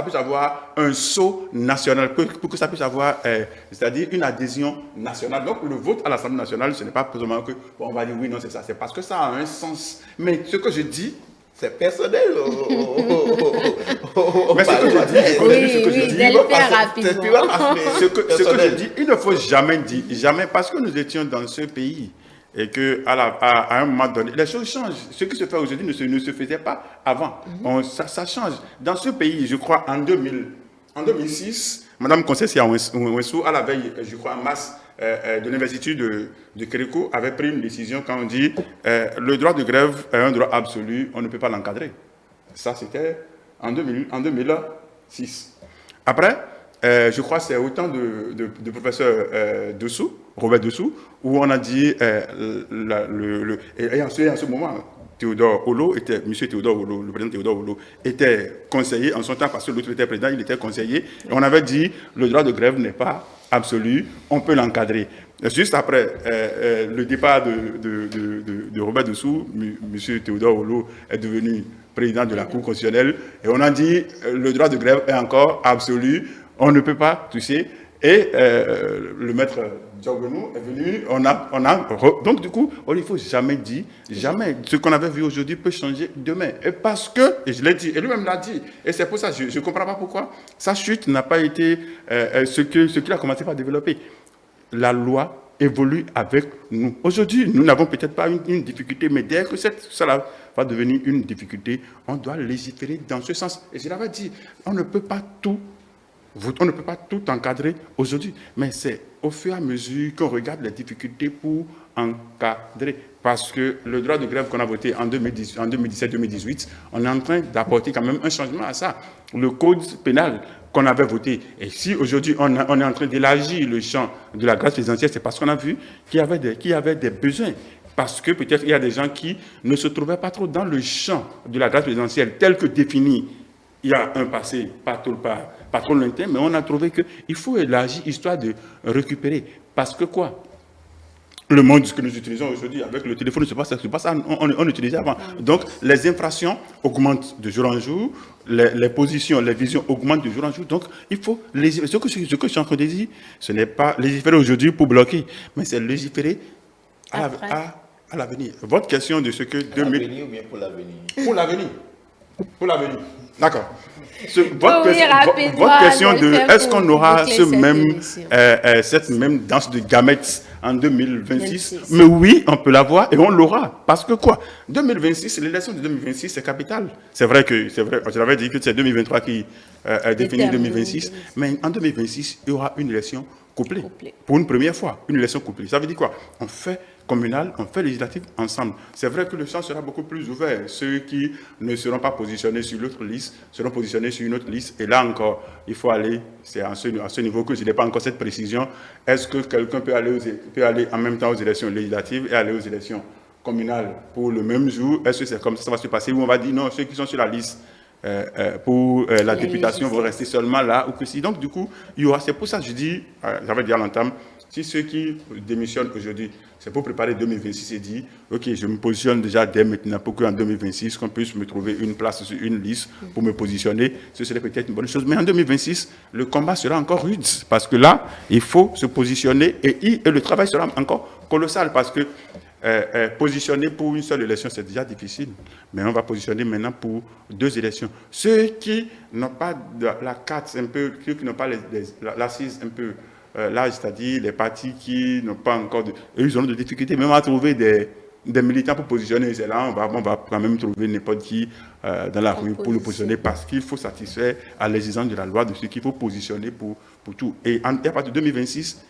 puisse avoir un saut national, pour que ça puisse avoir, c'est-à-dire une adhésion nationale. Donc, le vote à l'Assemblée nationale, ce n'est pas seulement que, bon, on va dire oui, non, c'est ça, c'est parce que ça a un sens. Mais ce que je dis, c'est personnel. Mais ce que je dis, il ne faut jamais dire, jamais, parce que nous étions dans ce pays et qu'à un moment donné, les choses changent. Ce qui se fait aujourd'hui ne se faisait pas avant. Ça change. Dans ce pays, je crois, en 2006, Mme Concessia Ouensou, à la veille, je crois, en mars, de l'université de Kérékou, avait pris une décision quand on dit le droit de grève est un droit absolu, on ne peut pas l'encadrer. Ça, c'était en 2006. Après, je crois que c'est au temps de professeur Robert Dessous, où on a dit, et en ce moment, Théodore Olo, M. Théodore Olo, le président Théodore Olo, était conseiller en son temps, parce que l'autre était président, il était conseiller, et on avait dit, le droit de grève n'est pas absolu, on peut l'encadrer. Juste après le départ de Robert Dessous, M. Théodore Olo est devenu président de la Cour constitutionnelle, et on a dit, le droit de grève est encore absolu, on ne peut pas toucher. Et le maître Djogbenou est venu, donc du coup, il ne faut jamais dire, jamais, ce qu'on avait vu aujourd'hui peut changer demain. Et parce que, et je l'ai dit, et lui-même l'a dit, et c'est pour ça, je ne comprends pas pourquoi, sa chute n'a pas été ce qu'il a commencé par développer. La loi évolue avec nous. Aujourd'hui, nous n'avons peut-être pas une difficulté, mais dès que cela va devenir une difficulté, on doit légiférer dans ce sens. Et je l'avais dit, on ne peut pas tout encadrer aujourd'hui, mais c'est au fur et à mesure qu'on regarde les difficultés pour encadrer. Parce que le droit de grève qu'on a voté en 2017-2018, on est en train d'apporter quand même un changement à ça. Le code pénal qu'on avait voté, et si aujourd'hui on est en train d'élargir le champ de la grâce présidentielle, c'est parce qu'on a vu qu'il y avait des besoins. Parce que peut-être il y a des gens qui ne se trouvaient pas trop dans le champ de la grâce présidentielle tel que défini. Il y a un passé pas trop lointain, mais on a trouvé qu'il faut élargir, histoire de récupérer. Parce que quoi? Le monde que nous utilisons aujourd'hui avec le téléphone, c'est pas ça on utilisait avant. Donc, les infractions augmentent de jour en jour, les positions, les visions augmentent de jour en jour. Donc, il faut légiférer. Ce que je suis en train de dire, ce n'est pas légiférer aujourd'hui pour bloquer, mais c'est légiférer à l'avenir. Votre question de ce que... L'avenir ou bien pour l'avenir? Pour l'avenir. Pour l'avenir. D'accord. Votre question de est-ce qu'on aura cette même danse de gamètes en 2026? Mais oui, on peut l'avoir et on l'aura. Parce que quoi? 2026, l'élection de 2026, c'est capital. C'est vrai, je l'avais dit que c'est 2023 qui a défini 2026. Mais en 2026, il y aura une élection couplée. Pour une première fois, une élection couplée. Ça veut dire quoi? On fait communal, on fait législatif ensemble. C'est vrai que le champ sera beaucoup plus ouvert. Ceux qui ne seront pas positionnés sur l'autre liste seront positionnés sur une autre liste. Et là encore, il faut aller, c'est à ce niveau que je n'ai pas encore cette précision. Est-ce que quelqu'un peut aller en même temps aux élections législatives et aller aux élections communales pour le même jour? Est-ce que c'est comme ça va se passer? Ou on va dire non, ceux qui sont sur la liste pour la députation vont rester seulement là ou que si. Donc du coup, il y aura, c'est pour ça que je dis, j'avais dit à l'entame, si ceux qui démissionnent aujourd'hui, c'est pour préparer 2026 et dire, ok, je me positionne déjà dès maintenant pour qu'en 2026, qu'on puisse me trouver une place sur une liste pour me positionner, ce serait peut-être une bonne chose. Mais en 2026, le combat sera encore rude, parce que là, il faut se positionner et le travail sera encore colossal, parce que positionner pour une seule élection, c'est déjà difficile. Mais on va positionner maintenant pour 2 élections. Ceux qui n'ont pas la carte, un peu, ceux qui n'ont pas l'assise un peu large, c'est-à-dire les partis qui n'ont pas encore ils ont des difficultés même à trouver des militants pour positionner. C'est là, on va quand même trouver n'importe qui dans la rue pour le positionner, parce qu'il faut satisfaire à l'exigence de la loi de ce qu'il faut positionner pour tout. Et à partir de 2026,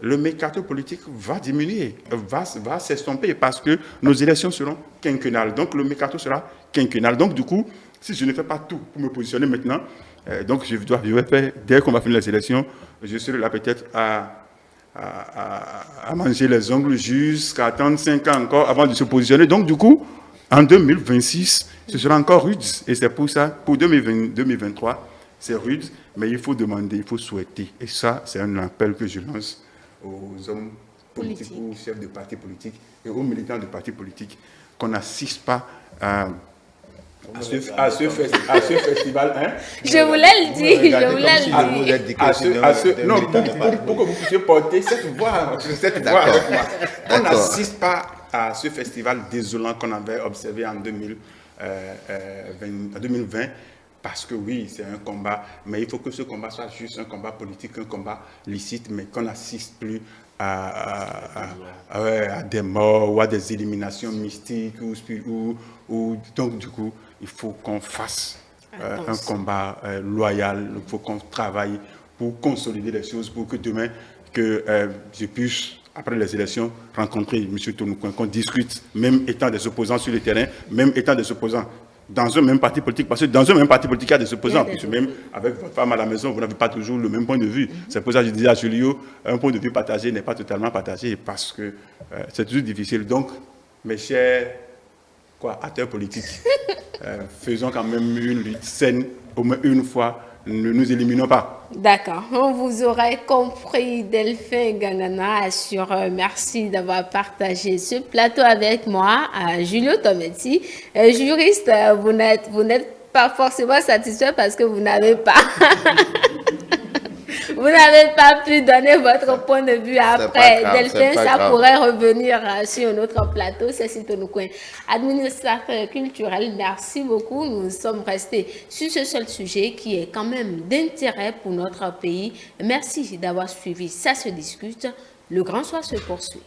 le mercato politique va diminuer, va s'estomper, parce que nos élections seront quinquennales. Donc, le mercato sera quinquennal. Donc, du coup, si je ne fais pas tout pour me positionner maintenant, donc je vais faire, dès qu'on va finir les élections, je serai là peut-être à manger les ongles jusqu'à 35 ans encore avant de se positionner. Donc, du coup, en 2026, ce sera encore rude. Et c'est pour ça, pour 2023, c'est rude, mais il faut demander, il faut souhaiter. Et ça, c'est un appel que je lance aux hommes politiques, aux chefs de partis politiques et aux militants de partis politiques, qu'on n'assiste pas à ce festival. Hein? Je voulais le dire, Non, pour que vous puissiez porter cette voix avec moi. On n'assiste pas à ce festival désolant qu'on avait observé en 2020, parce que oui, c'est un combat, mais il faut que ce combat soit juste un combat politique, un combat licite, mais qu'on n'assiste plus à des morts ou à des éliminations mystiques. Donc, du coup, il faut qu'on fasse un combat loyal, il faut qu'on travaille pour consolider les choses, pour que demain, que je puisse, après les élections, rencontrer M. Tonoukouen, qu'on discute, même étant des opposants sur le terrain, même étant des opposants dans un même parti politique, parce que dans un même parti politique, il y a des opposants, puisque même avec votre femme à la maison, vous n'avez pas toujours le même point de vue. C'est pour ça que je disais à Julio, un point de vue partagé n'est pas totalement partagé, parce que c'est toujours difficile. Donc, mes chers acteurs politiques, faisons quand même une lutte saine, au moins une fois, ne nous éliminons pas. D'accord, on vous aurait compris. Delphin Gangana assure merci d'avoir partagé ce plateau avec moi. Julio Tometti, juriste, vous n'êtes pas forcément satisfait parce que vous n'avez pas vous n'avez pas pu donner votre point de vue après. Delphin, ça pourrait revenir sur un autre plateau. C'est Tonoukouen, administrateur culturel. Merci beaucoup. Nous sommes restés sur ce seul sujet qui est quand même d'intérêt pour notre pays. Merci d'avoir suivi. Ça se discute. Le grand soir se poursuit.